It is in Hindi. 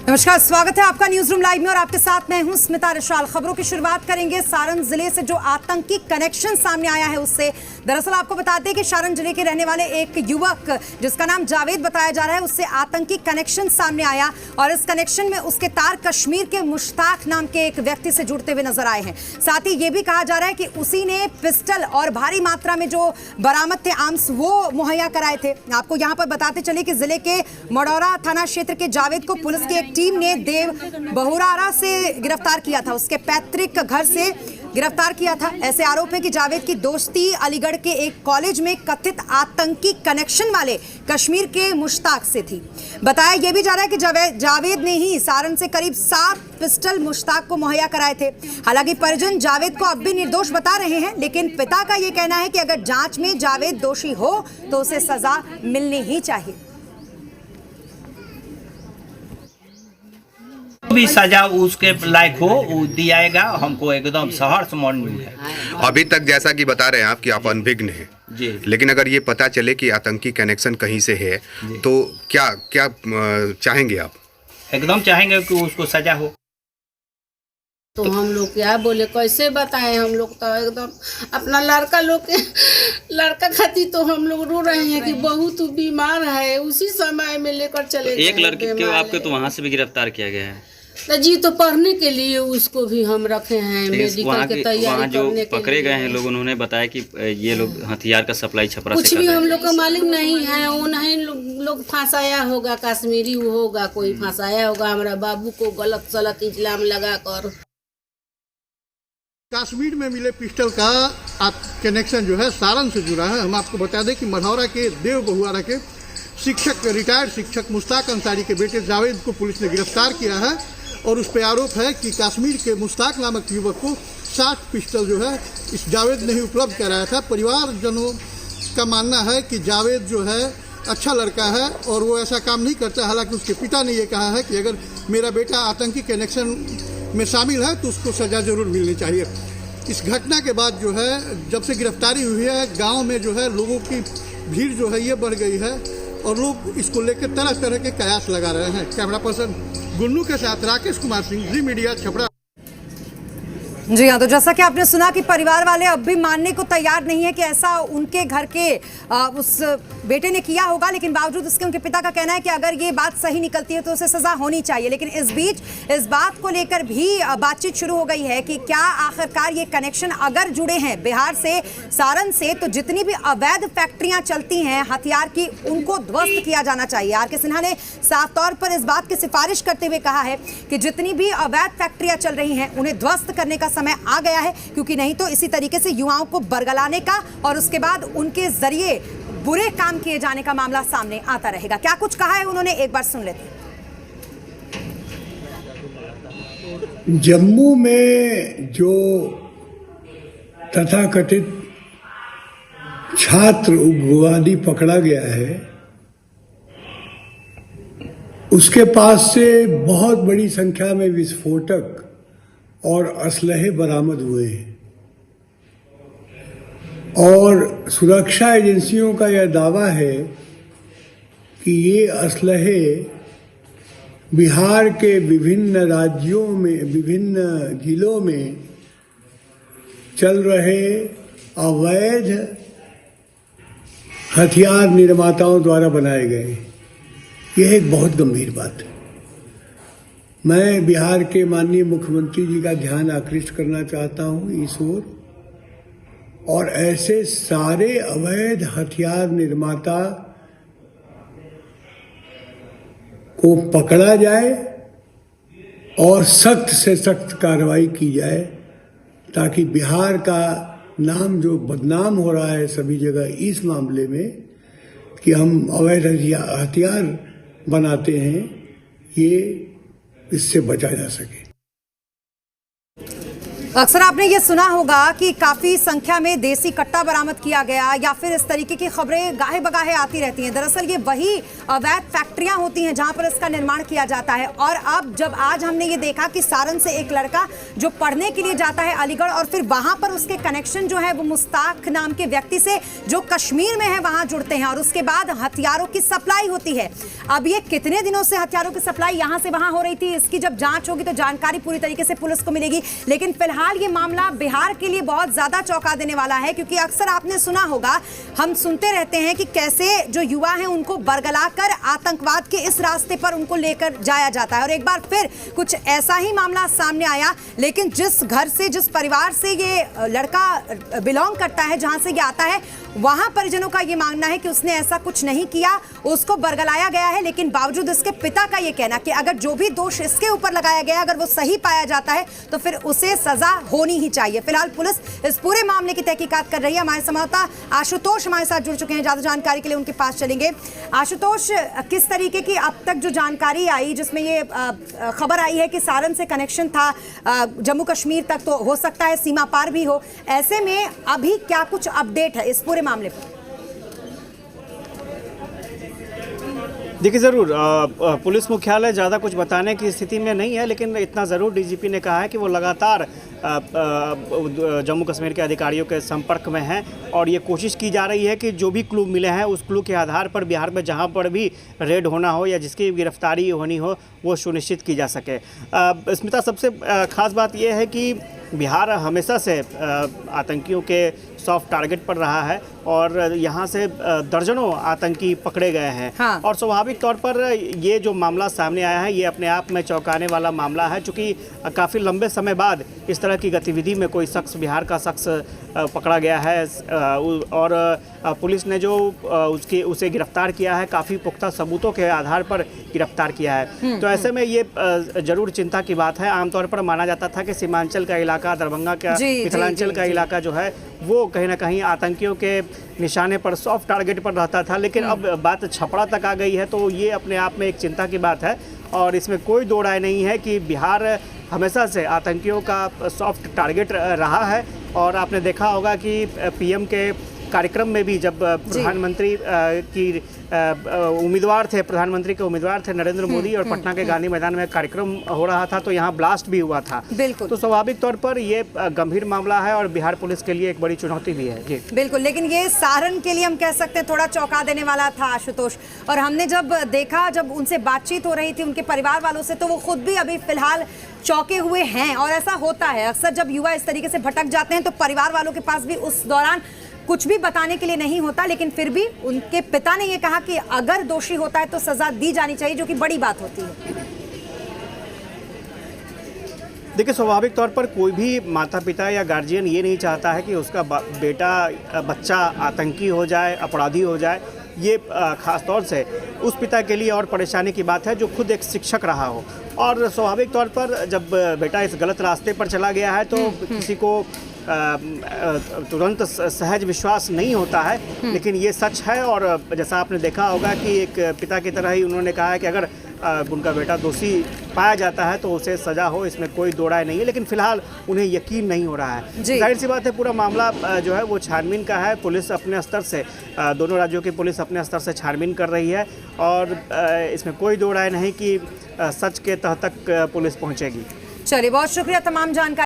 नमस्कार, स्वागत है आपका न्यूज रूम लाइव में और आपके साथ मैं हूं स्मिता रिशाल। खबरों की शुरुआत करेंगे सारण जिले से जो आतंकी कनेक्शन सामने आया है उससे। दरअसल आपको बताते हैं कि सारण जिले के रहने वाले एक युवक जिसका नाम जावेद बताया जा रहा है, उससे आतंकी कनेक्शन सामने आया और इस कनेक्शन में उसके तार कश्मीर के मुश्ताक नाम के एक व्यक्ति से जुड़ते हुए नजर आए हैं। साथ ही ये भी कहा जा रहा है कि उसी ने पिस्टल और भारी मात्रा में जो बरामद थे आर्म्स वो मुहैया कराए थे। आपको यहाँ पर बताते चले कि जिले के मडौरा थाना क्षेत्र के जावेद को पुलिस की टीम ने देव बहुरारा से गिरफ्तार किया था, उसके पैतृक घर से गिरफ्तार किया था। ऐसे आरोप है कि जावेद की दोस्ती अलीगढ़ के एक कॉलेज में कथित आतंकी कनेक्शन वाले कश्मीर के मुश्ताक से थी। बताया यह भी जा रहा है कि जावेद ने ही सारण से करीब 7 पिस्टल मुश्ताक को मुहैया कराए थे। हालांकि परिजन जावेद को अब भी निर्दोष बता रहे हैं, लेकिन पिता का यह कहना है कि अगर जांच में जावेद दोषी हो तो उसे सजा मिलनी ही चाहिए। भी सजा उसके लायक हो वो दियाएगा। हमको एकदम सहर्ष मन है। अभी तक जैसा कि बता रहे हैं आप कि आप अनभिज्ञ हैं जी, लेकिन अगर ये पता चले कि आतंकी कनेक्शन कहीं से है तो क्या क्या चाहेंगे आप? एकदम चाहेंगे कि उसको सजा हो। तो हम लोग क्या बोले, कैसे बताएं? हम लोग तो एकदम अपना लड़का खातिर तो हम लोग रो रहे हैं कि बहुत बीमार है, उसी समय में लेकर चले गए। एक लड़के को आपके तो वहाँ से भी गिरफ्तार किया गया है जी, तो पढ़ने के लिए उसको भी हम रखे हैं मेडिकल के तैयारी वहाँ जो करने के पकड़े गए हैं लोग, उन्होंने बताया कि ये लोग हथियार का सप्लाई छपरा कुछ से भी कर रहे हम हैं। लोग का मालूम नहीं है। वो नहीं लोग फंसाया होगा, कश्मीरी होगा, कोई फंसाया होगा हमारा बाबू को गलत सलत इल्जाम लगा कर। कश्मीर में मिले पिस्टल का कनेक्शन जो है सारण से जुड़ा है। हम आपको बता दें कि मढ़ौरा के देव बहुआरा के रिटायर्ड शिक्षक मुश्ताक अंसारी के बेटे जावेद को पुलिस ने गिरफ्तार किया है और उस पर आरोप है कि कश्मीर के मुश्ताक नामक युवक को 60 पिस्टल जो है इस जावेद ने ही उपलब्ध कराया था। परिवारजनों का मानना है कि जावेद जो है अच्छा लड़का है और वो ऐसा काम नहीं करता। हालांकि उसके पिता ने ये कहा है कि अगर मेरा बेटा आतंकी कनेक्शन में शामिल है तो उसको सजा जरूर मिलनी चाहिए। इस घटना के बाद जो है, जब से गिरफ्तारी हुई है, गांव में जो है लोगों की भीड़ जो है ये बढ़ गई है और लोग इसको लेकर तरह तरह के कयास लगा रहे हैं। कैमरा पर्सन गुन्नू के साथ राकेश कुमार सिंह, जी मीडिया, छपरा। जी हाँ, तो जैसा कि आपने सुना कि परिवार वाले अब भी मानने को तैयार नहीं है कि ऐसा उनके घर के उस बेटे ने किया होगा, लेकिन बावजूद उसके उनके पिता का कहना है कि अगर ये बात सही निकलती है तो उसे सजा होनी चाहिए। लेकिन इस बीच इस बात को लेकर भी बातचीत शुरू हो गई है कि क्या आखिरकार ये कनेक्शन अगर जुड़े हैं बिहार से, सारण से, तो जितनी भी अवैध फैक्ट्रियां चलती हैं हथियार की, उनको ध्वस्त किया जाना चाहिए। आर.के. सिन्हा ने साफ तौर पर इस बात की सिफारिश करते हुए कहा है कि जितनी भी अवैध फैक्ट्रियां चल रही हैं उन्हें ध्वस्त करने का समय आ गया है, क्योंकि नहीं तो इसी तरीके से युवाओं को बरगलाने का और उसके बाद उनके जरिए बुरे काम किए जाने का मामला सामने आता रहेगा। क्या कुछ कहा है उन्होंने, एक बार सुन लेते हैं। जम्मू में जो तथाकथित छात्र उग्रवादी पकड़ा गया है, उसके पास से बहुत बड़ी संख्या में विस्फोटक और असलहे बरामद हुए हैं और सुरक्षा एजेंसियों का यह दावा है कि ये असलहे बिहार के विभिन्न राज्यों में, विभिन्न जिलों में चल रहे अवैध हथियार निर्माताओं द्वारा बनाए गए। यह एक बहुत गंभीर बात है। मैं बिहार के माननीय मुख्यमंत्री जी का ध्यान आकृष्ट करना चाहता हूं इस ओर, और ऐसे सारे अवैध हथियार निर्माता को पकड़ा जाए और सख्त से सख्त कार्रवाई की जाए, ताकि बिहार का नाम जो बदनाम हो रहा है सभी जगह इस मामले में कि हम अवैध हथियार बनाते हैं, ये इससे बचा जा सके। अक्सर आपने ये सुना होगा कि काफी संख्या में देसी कट्टा बरामद किया गया या फिर इस तरीके की खबरें गाहे बगाहे आती रहती हैं। दरअसल ये वही अवैध फैक्ट्रियां होती हैं जहां पर इसका निर्माण किया जाता है। और अब जब आज हमने ये देखा कि सारण से एक लड़का जो पढ़ने के लिए जाता है अलीगढ़ और फिर वहां पर उसके कनेक्शन जो है वो मुस्ताक नाम के व्यक्ति से जो कश्मीर में है वहां जुड़ते हैं और उसके बाद हथियारों की सप्लाई होती है। अब ये कितने दिनों से हथियारों की सप्लाई यहां से वहां हो रही थी, इसकी जब जांच होगी तो जानकारी पूरी तरीके से पुलिस को मिलेगी। लेकिन फिलहाल ये मामला बिहार के लिए बहुत ज्यादा चौंका देने वाला है, क्योंकि अक्सर आपने सुना होगा, हम सुनते रहते हैं कि कैसे जो युवा हैं उनको बरगलाकर आतंकवाद के इस रास्ते पर उनको लेकर जाया जाता है। और एक बार फिर कुछ ऐसा ही मामला सामने आया, लेकिन जिस घर से, जिस परिवार से ये लड़का बिलोंग करता है, जहां से ये आता है, वहां परिजनों का ये मानना है कि उसने ऐसा कुछ नहीं किया, उसको बरगलाया गया है। लेकिन बावजूद इसके पिता का ये कहना कि अगर जो भी दोष इसके ऊपर लगाया गया, अगर वो सही पाया जाता है तो फिर उसे सजा होनी ही चाहिए। फिलहाल पुलिस इस पूरे मामले की तहकीकात कर रही है। हमारे संवाददाता आशुतोष हमारे साथ जुड़ चुके हैं, ज्यादा जानकारी के लिए उनके पास चलेंगे। आशुतोष, किस तरीके की अब तक जो जानकारी आई, जिसमें ये खबर आई है कि सारण से कनेक्शन था जम्मू कश्मीर तक, तो हो सकता है सीमा पार भी हो, ऐसे में अभी क्या कुछ अपडेट है इस पूरे मामले पर? देखिए, ज़रूर पुलिस मुख्यालय ज़्यादा कुछ बताने की स्थिति में नहीं है, लेकिन इतना ज़रूर डीजीपी ने कहा है कि वो लगातार जम्मू कश्मीर के अधिकारियों के संपर्क में हैं और ये कोशिश की जा रही है कि जो भी क्लू मिले हैं उस क्लू के आधार पर बिहार में जहां पर भी रेड होना हो या जिसकी गिरफ्तारी होनी हो वो सुनिश्चित की जा सके। स्मिता, सबसे खास बात यह है कि बिहार हमेशा से आतंकियों के सॉफ्ट टारगेट पर रहा है और यहाँ से दर्जनों आतंकी पकड़े गए हैं। हाँ। और स्वाभाविक तौर पर ये जो मामला सामने आया है ये अपने आप में चौंकाने वाला मामला है, चूँकि काफ़ी लंबे समय बाद इस तरह की गतिविधि में कोई शख्स, बिहार का शख्स पकड़ा गया है और पुलिस ने जो उसे गिरफ्तार किया है काफ़ी पुख्ता सबूतों के आधार पर गिरफ्तार किया है। तो ऐसे में ये जरूर चिंता की बात है। आमतौर पर माना जाता था कि सीमांचल का इलाका, दरभंगा का, मिथिलांचल का इलाका जो है वो कहीं ना कहीं आतंकियों के निशाने पर, सॉफ्ट टारगेट पर रहता था, लेकिन अब बात छपरा तक आ गई है, तो ये अपने आप में एक चिंता की बात है और इसमें कोई दो राय नहीं है कि बिहार हमेशा से आतंकियों का सॉफ्ट टारगेट रहा है। और आपने देखा होगा कि पीएम के कार्यक्रम में भी जब प्रधानमंत्री की उम्मीदवार थे, प्रधानमंत्री के उम्मीदवार थे नरेंद्र मोदी और पटना के गांधी मैदान में कार्यक्रम हो रहा था तो यहाँ ब्लास्ट भी हुआ था। बिल्कुल। तो स्वाभाविक तौर पर ये गंभीर मामला है और बिहार पुलिस के लिए एक बड़ी चुनौती भी है। जी बिल्कुल, लेकिन ये सारण के लिए हम कह सकते हैं थोड़ा चौंका देने वाला था आशुतोष। और हमने जब देखा, जब उनसे बातचीत हो रही थी उनके परिवार वालों से, तो वो खुद भी अभी फिलहाल चौंके हुए हैं। और ऐसा होता है अक्सर, जब युवा इस तरीके से भटक जाते हैं तो परिवार वालों के पास भी उस दौरान कुछ भी बताने के लिए नहीं होता। लेकिन फिर भी उनके पिता ने ये कहा कि अगर दोषी होता है तो सजा दी जानी चाहिए, जो कि बड़ी बात होती है। देखिए, स्वाभाविक तौर पर कोई भी माता पिता या गार्जियन ये नहीं चाहता है कि उसका बच्चा आतंकी हो जाए, अपराधी हो जाए। ये खास तौर से उस पिता के लिए और परेशानी की बात है जो खुद एक शिक्षक रहा हो। और स्वाभाविक तौर पर जब बेटा इस गलत रास्ते पर चला गया है तो किसी को तुरंत सहज विश्वास नहीं होता है, लेकिन ये सच है। और जैसा आपने देखा होगा कि एक पिता की तरह ही उन्होंने कहा है कि अगर उनका बेटा दोषी पाया जाता है तो उसे सजा हो, इसमें कोई दो राय नहीं है। लेकिन फिलहाल उन्हें यकीन नहीं हो रहा है। जाहिर सी बात है, पूरा मामला जो है वो छानबीन का है। पुलिस अपने स्तर से, दोनों राज्यों की पुलिस अपने स्तर से छानबीन कर रही है और इसमें कोई दो राय नहीं कि सच के तह तक पुलिस पहुंचेगी। चलिए, बहुत शुक्रिया तमाम जानकारी